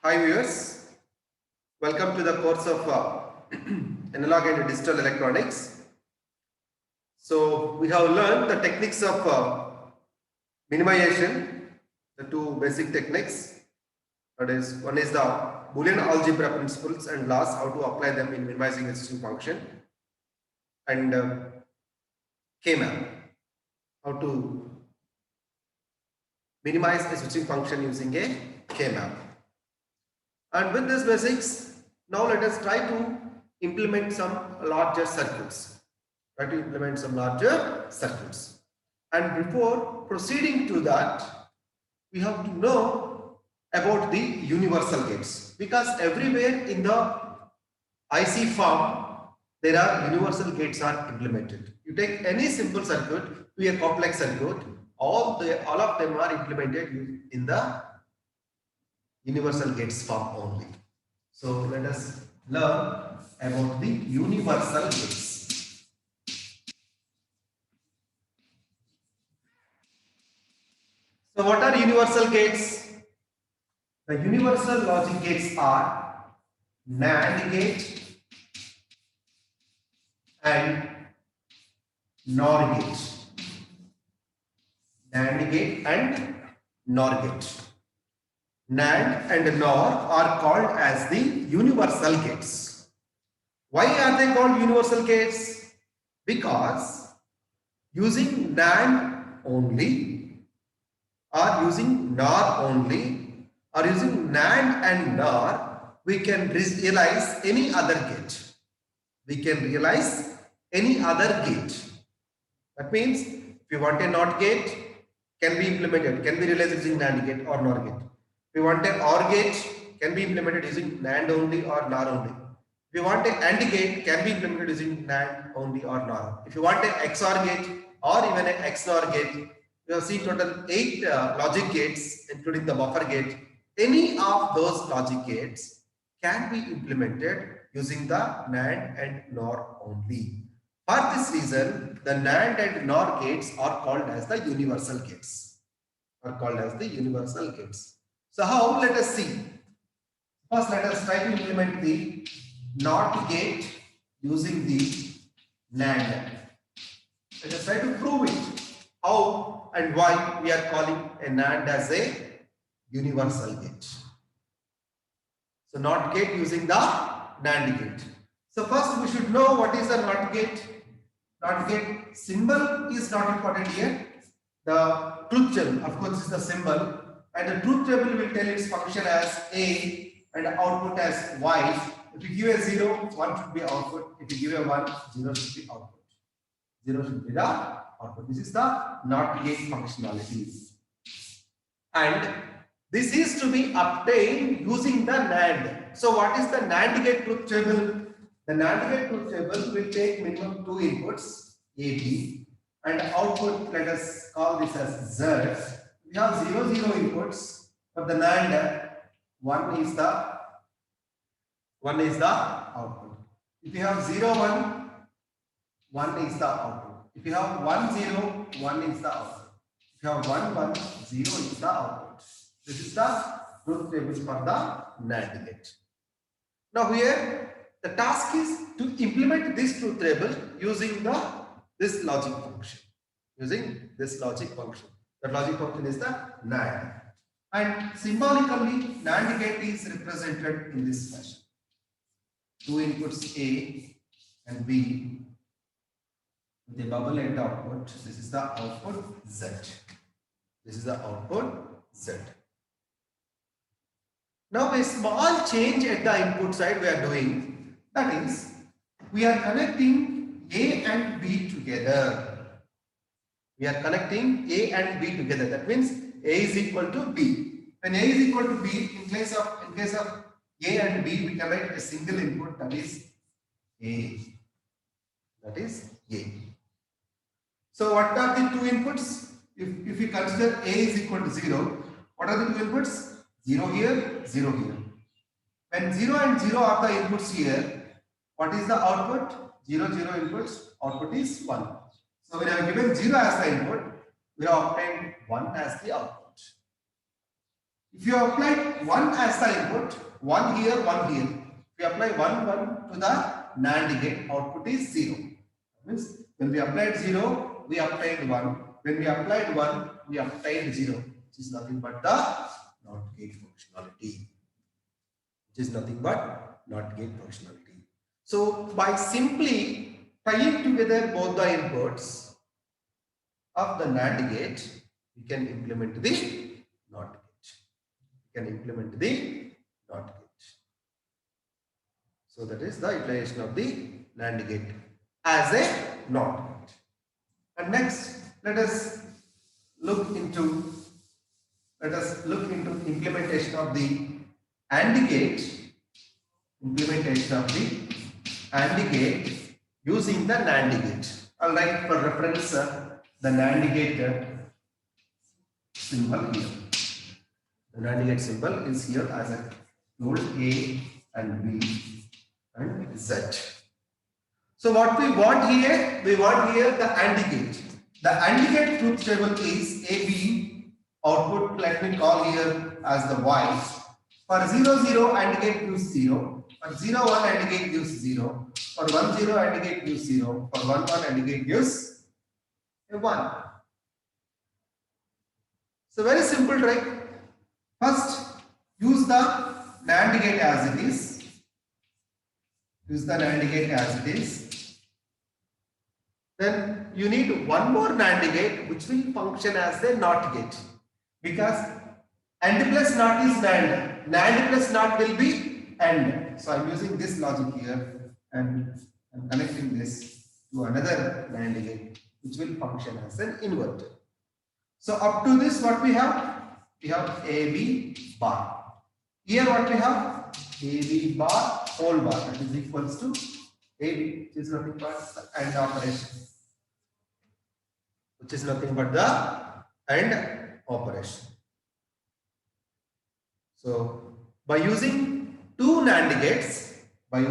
Hi viewers, welcome to the course of Analog and Digital Electronics. So we have learned the techniques of minimization, the two basic techniques. That is, one is the Boolean algebra principles and laws, how to apply them in minimizing a switching function, and K-map, how to minimize a switching function using a K-map. And with these basics, now let us try to implement some larger circuits. Try to implement some larger circuits. And before proceeding to that, we have to know about the universal gates, because everywhere in the IC form there are universal gates are implemented. You take any simple circuit to a complex circuit, all of them are implemented in the universal gates form only. So let us learn about the universal gates. So what are universal gates? The universal logic gates are NAND gate and NOR gate. NAND gate and NOR gate. NAND and NOR are called as the universal gates. Why are they called universal gates? Because using NAND only, or using NOR only, or using NAND and NOR, we can realize any other gate. We can realize any other gate. That means if you want a NOT gate, can be implemented, can be realized using NAND gate or NOR gate. If you want an OR gate, can be implemented using NAND only or NOR only. If you want an AND gate, can be implemented using NAND only or NOR. If you want an XOR gate or even an XNOR gate, you have seen total 8 logic gates, including the buffer gate. Any of those logic gates can be implemented using the NAND and NOR only. For this reason, the NAND and NOR gates are called as the universal gates. So how? Let us see. First, let us try to implement the NOT gate using the NAND. Let us try to prove it. How and why we are calling a NAND as a universal gate. So NOT gate using the NAND gate. So first we should know what is the NOT gate. NOT gate symbol is not important here. The truth table, of course, is the symbol, and the truth table will tell its function as A and output as Y. If you give a 0, 1 should be output. If you give a 1, 0 should be output. 0 should be the output. This is the NOT gate functionalities. And this is to be obtained using the NAND. So what is the NAND gate truth table? The NAND gate truth table will take minimum 2 inputs, A, B, and output, let us call this as Z. We have 0, 0 inputs. For the NAND, one is the output. If you have 0, 1, 1 is the output. If you have 1, 0, 1 is the output. If you have 1, 1, 0 is the output. This is the truth table for the NAND gate. Now here, the task is to implement this truth table using this logic function. The logic function is the NAND. And symbolically, NAND gate is represented in this fashion. 2 inputs A and B with a bubble end output. This is the output Z. Now a small change at the input side we are doing. That is, we are connecting A and B together. That means A is equal to B. When A is equal to B, in case of A and B, we can write a single input, that is A. So what are the two inputs? If we consider A is equal to 0, what are the two inputs? 0 here, 0 here. When 0 and 0 are the inputs here, what is the output? 0, 0 inputs, output is 1. So we have given 0 as the input, we have obtained 1 as the output. If you apply 1 as the input, 1 here, 1 here. If you apply 1, 1 to the NAND gate, output is 0. Means when we applied 0, we obtained 1. When we applied 1, we obtained 0, which is nothing but the NOT gate functionality. Which is nothing but NOT gate functionality. So by simply tying together both the inputs of the NAND gate, we can implement the NOT gate. We can implement the NOT gate. So that is the utilization of the NAND gate as a NOT gate. And next, let us look into implementation of the AND gate. Implementation of the AND gate using the NAND gate. I'll write for reference the NAND gate symbol here. The NAND gate symbol is here as a node A and B and Z. So what we want here? We want here the AND gate. The AND gate truth table is AB output. Let me call here as the Y. For 0 0 AND gate gives 0. For 0 1 AND gate gives 0. For 1 0 AND gate gives 0. For 1 1 AND gate gives a 1. So very simple, right? First, use the NAND gate as it is. Use the NAND gate as it is. Then you need one more NAND gate which will function as the NOT gate. Because AND plus NOT is NAND. NAND plus NOT will be AND. So I am using this logic here and I am connecting this to another NAND gate which will function as an inverter. So up to this what we have? We have AB bar. Here what we have? AB bar whole bar, that is equals to AB, which is nothing but the AND operation. Which is nothing but the AND operation. So by using two NAND gates, we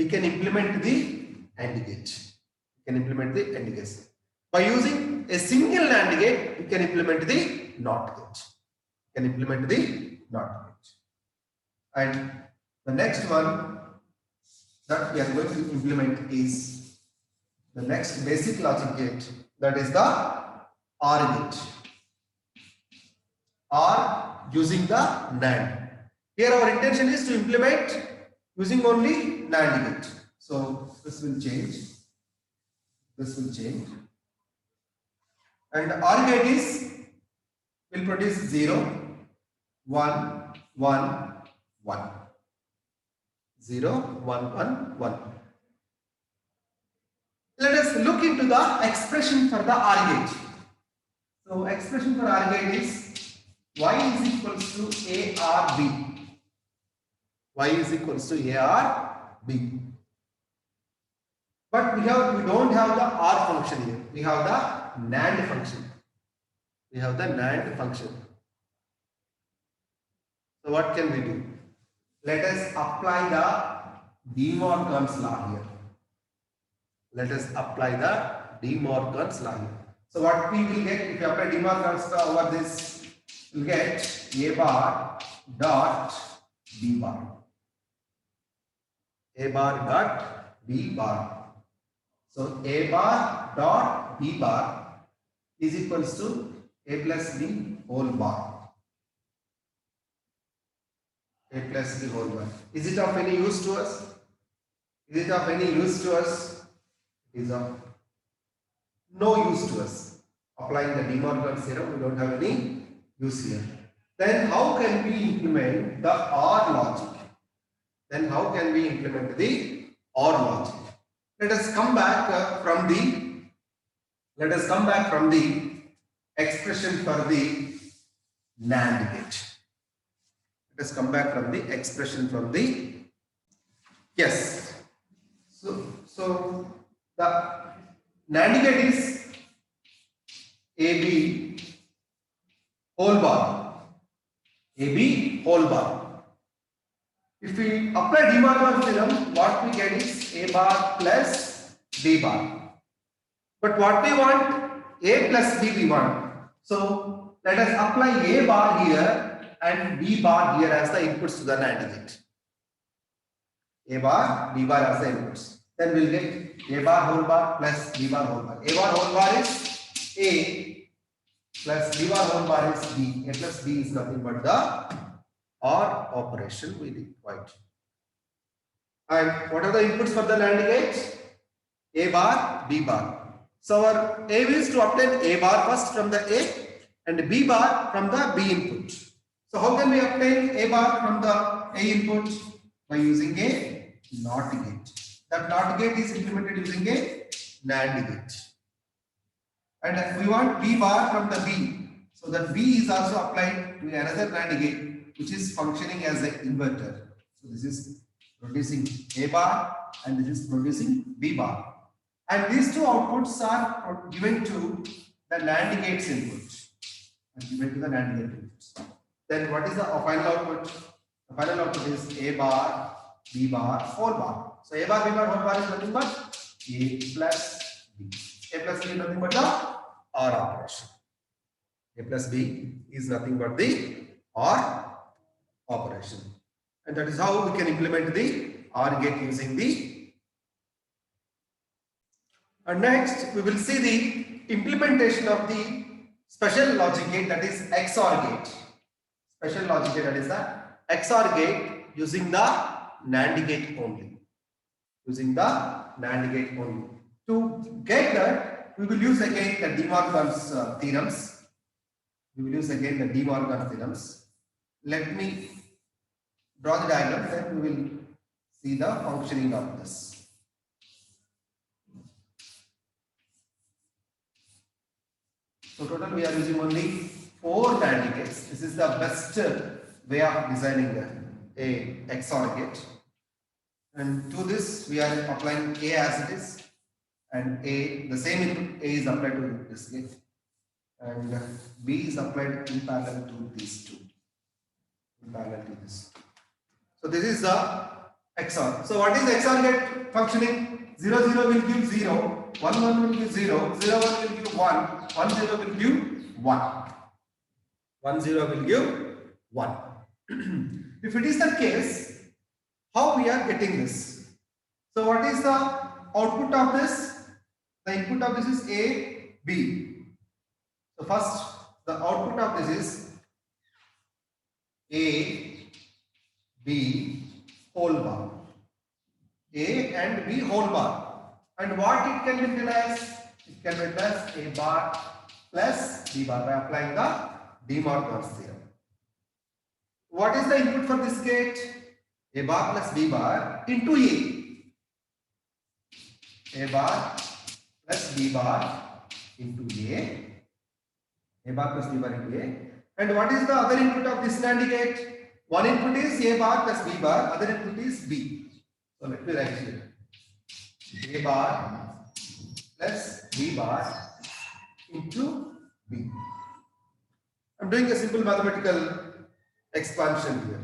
can implement the AND gate. We can implement the AND gate. By using a single NAND gate, we can implement the NOT gate. We can implement the NOT gate. And the next one that we are going to implement is the next basic logic gate, that is the OR gate. OR using the NAND. Here our intention is to implement using only NAND gate. So this will change. This will change. And OR gate will produce 0, 1, 1, 1. 0, 1, 1, 1. Let us look into the expression for the OR gate. So expression for OR gate is Y is equals to ARB. Y is equals to ARB. But we don't have the OR function here. We have the NAND function. We have the NAND function. So what can we do? Let us apply the De Morgan's law here. Let us apply the De Morgan's law here. So what we will get if you apply De Morgan's law over this, we will get A bar dot B bar. A bar dot B bar. So A bar dot B bar is equals to A plus B whole bar. A plus B whole bar. Is it of any use to us? Is it of any use to us? It is of no use to us. Applying the De Morgan's theorem, we don't have any use here. Then how can we implement the OR logic? Then how can we implement the OR logic? Let us come back from the expression for the NAND gate. Let us come back from the expression from the yes. So the NAND gate is AB whole bar. AB whole bar. If we apply De Morgan's theorem, what we get is A bar plus B bar. But what we want? A plus B we want. So Let us apply A bar here and B bar here as the inputs to the NAND gate. A bar, B bar as the inputs. Then we'll get A bar whole bar plus B bar whole bar. A bar whole bar is A plus B bar whole bar is B. A plus B is nothing but the OR operation we require. And what are the inputs for the NAND gate? A bar, B bar. So our aim is to obtain A bar first from the A and B bar from the B input. So how can we obtain A bar from the A input? By using a NOT gate. That NOT gate is implemented using a NAND gate. And we want B bar from the B. So that B is also applied to another NAND gate which is functioning as an inverter. So this is producing A bar and this is producing B bar. And these two outputs are given to the NAND gate's input. Given to the NAND gate inputs. Then what is the final output? The final output is A bar, B bar, whole bar. So A bar, B bar, whole bar is nothing but A plus B. A plus B is nothing but the OR operation. A plus B is nothing but the OR operation. And that is how we can implement the OR gate using the. And next we will see the implementation of the special logic gate, that is XOR gate. Special logic gate, that is the XOR gate using the NAND gate only. Using the NAND gate only. To get that, we will use again the De Morgan's theorems. We will use again the De Morgan theorems. Let me draw the diagram, then we will see the functioning of this. So total we are using only 4 NAND gates. This is the best way of designing a XOR gate. And to this we are applying A as it is, and the same input A is applied to this gate, and B is applied in parallel to these two. In parallel to this. So this is the XOR. So what is the XOR gate functioning? 0 0 will give 0. 1 1 will give 0, 0 1 will give 1, 1 0 will give 1. 1 0 will give 1. If it is the case, how we are getting this? So what is the output of this? The input of this is A, B. So first the output of this is A, B, whole bar. A and B whole bar. And what it can be written as? It can be written as A bar plus B bar by applying the De Morgan's theorem. What is the input for this gate? A bar plus B bar into A. A bar plus B bar into A. A bar plus B bar into A. And what is the other input of this NAND gate? One input is A bar plus B bar, other input is B. So let me write here. A bar plus B bar into B. I am doing a simple mathematical expansion here.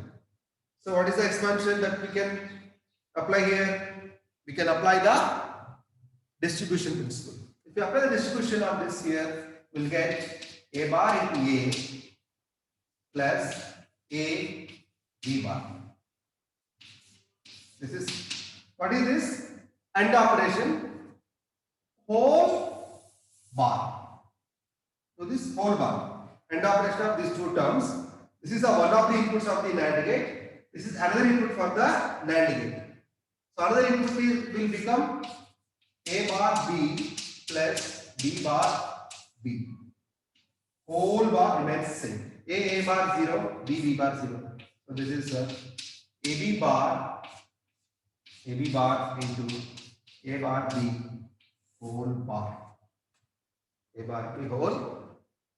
So what is the expansion that we can apply here? We can apply the distribution principle. If we apply the distribution of this here, we will get A bar into A plus A B bar. This is, what is this? AND operation, whole bar. So this whole bar, AND operation of these two terms. This is one of the inputs of the NAND gate. This is another input for the NAND gate. So another input will become A bar B plus B bar B. Whole bar remains same. A bar 0, B bar 0. So this is AB bar into A bar B whole bar. A bar B whole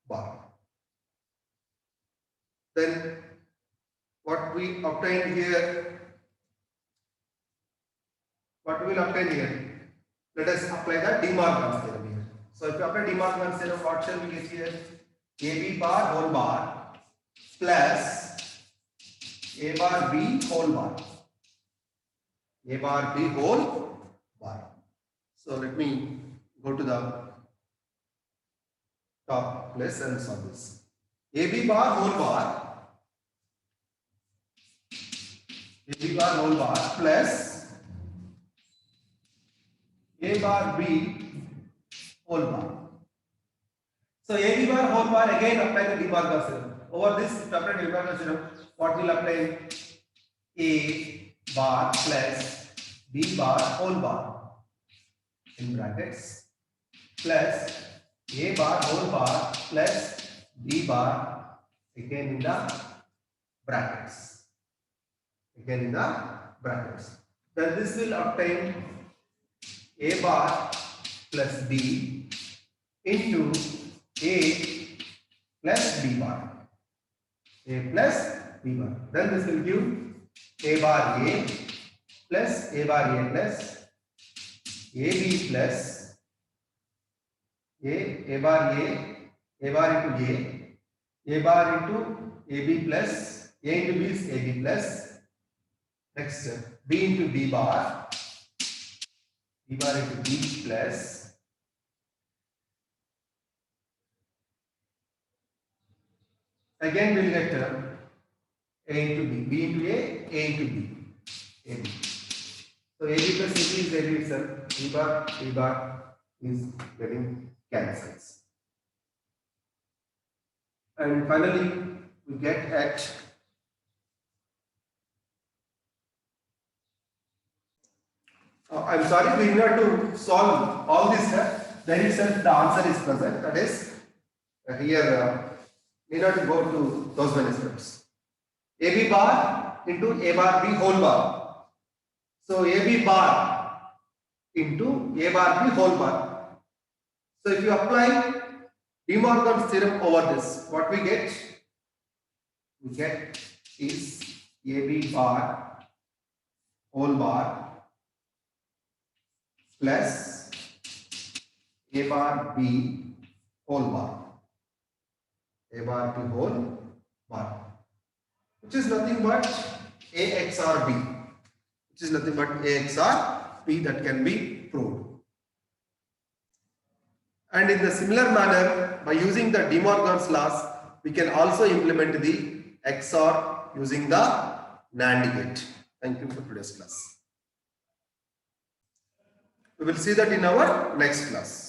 bar. Then what we obtained here, what we will obtain here? Let us apply the De Morgan's theorem here. So if you apply De Morgan's theorem, what shall we get here? AB bar whole bar plus A bar B whole bar. A bar B whole bar. So let me go to the top place and solve this. AB bar whole bar, AB bar whole bar plus A bar B whole bar. So AB bar whole bar, again apply the De Morgan theorem. Over this, to apply De Morgan theorem, what will apply? A bar plus B bar whole bar in brackets plus A bar whole bar plus B bar again in the brackets. Again in the brackets. Then this will obtain A bar plus B into A plus B bar. A plus B bar. Then this will give A bar A plus A bar A plus AB plus A bar into A bar into AB plus A into B is AB plus, next B into B bar into B plus again we will get A into B, B into A into B, AB. So AB plus AB is AB itself, B bar is getting cancelled. And finally we get at I'm sorry, we need not to solve all this. Then itself the answer is present. That is here need not to go to those many steps. AB bar into A bar B whole bar. So AB bar into A bar B whole bar. So if you apply De Morgan's theorem over this, what we get? We get is AB bar whole bar plus A bar B whole bar. A bar B whole bar, which is nothing but A XOR B, which is nothing but A XOR B, that can be proved. And in the similar manner, by using the De Morgan's laws, we can also implement the XOR using the NAND gate. Thank you for today's class. We will see that in our next class.